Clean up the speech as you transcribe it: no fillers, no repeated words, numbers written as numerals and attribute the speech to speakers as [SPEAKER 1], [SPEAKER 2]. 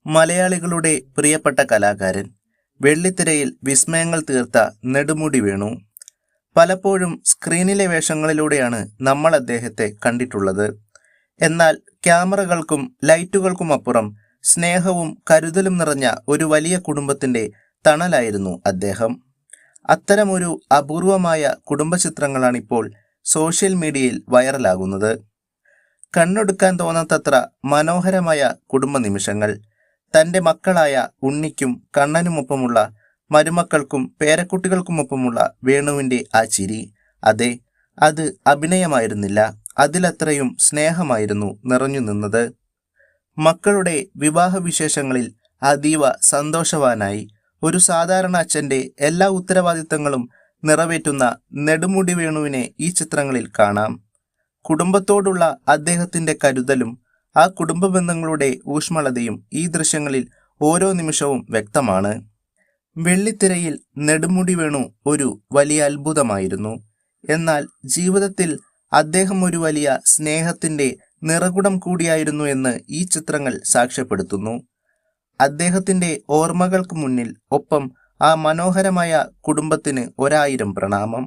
[SPEAKER 1] മലയാളികളുടെ പ്രിയപ്പെട്ട കലാകാരൻ, വെള്ളിത്തിരയിൽ വിസ്മയങ്ങൾ തീർത്ത നെടുമുടി വേണു. പലപ്പോഴും സ്ക്രീനിലെ വേഷങ്ങളിലൂടെയാണ് നമ്മൾ അദ്ദേഹത്തെ കണ്ടിട്ടുള്ളത്. എന്നാൽ ക്യാമറകൾക്കും ലൈറ്റുകൾക്കുമപ്പുറം സ്നേഹവും കരുതലും നിറഞ്ഞ ഒരു വലിയ കുടുംബത്തിന്റെ തണലായിരുന്നു അദ്ദേഹം. അത്തരമൊരു അപൂർവമായ കുടുംബചിത്രങ്ങളാണിപ്പോൾ സോഷ്യൽ മീഡിയയിൽ വൈറലാകുന്നത്. കണ്ണൊടുക്കാൻ തോന്നാത്തത്ര മനോഹരമായ കുടുംബ നിമിഷങ്ങൾ. തൻ്റെ മക്കളായ ഉണ്ണിക്കും കണ്ണനുമൊപ്പമുള്ള മരുമക്കൾക്കും പേരക്കുട്ടികൾക്കുമൊപ്പമുള്ള വേണുവിൻ്റെ ആ ചിരി, അതെ, അത് അഭിനയമായിരുന്നില്ല, അതിലത്രയും സ്നേഹമായിരുന്നു നിറഞ്ഞു നിന്നത്. മക്കളുടെ വിവാഹവിശേഷങ്ങളിൽ അതീവ സന്തോഷവാനായി ഒരു സാധാരണ അച്ഛൻ്റെ എല്ലാ ഉത്തരവാദിത്തങ്ങളും നിറവേറ്റുന്ന നെടുമുടി വേണുവിനെ ഈ ചിത്രങ്ങളിൽ കാണാം. കുടുംബത്തോടുള്ള അദ്ദേഹത്തിൻ്റെ കരുതലും ആ കുടുംബ ബന്ധങ്ങളുടെ ഊഷ്മളതയും ഈ ദൃശ്യങ്ങളിൽ ഓരോ നിമിഷവും വ്യക്തമാണ്. വെള്ളിത്തിരയിൽ നെടുമുടി വേണു ഒരു വലിയ അത്ഭുതമായിരുന്നു. എന്നാൽ ജീവിതത്തിൽ അദ്ദേഹം ഒരു വലിയ സ്നേഹത്തിൻ്റെ നിറകുടം കൂടിയായിരുന്നു എന്ന് ഈ ചിത്രങ്ങൾ സാക്ഷ്യപ്പെടുത്തുന്നു. അദ്ദേഹത്തിൻ്റെ ഓർമ്മകൾക്ക് മുന്നിൽ ഒപ്പം ആ മനോഹരമായ കുടുംബത്തിന് 1000 പ്രണാമം.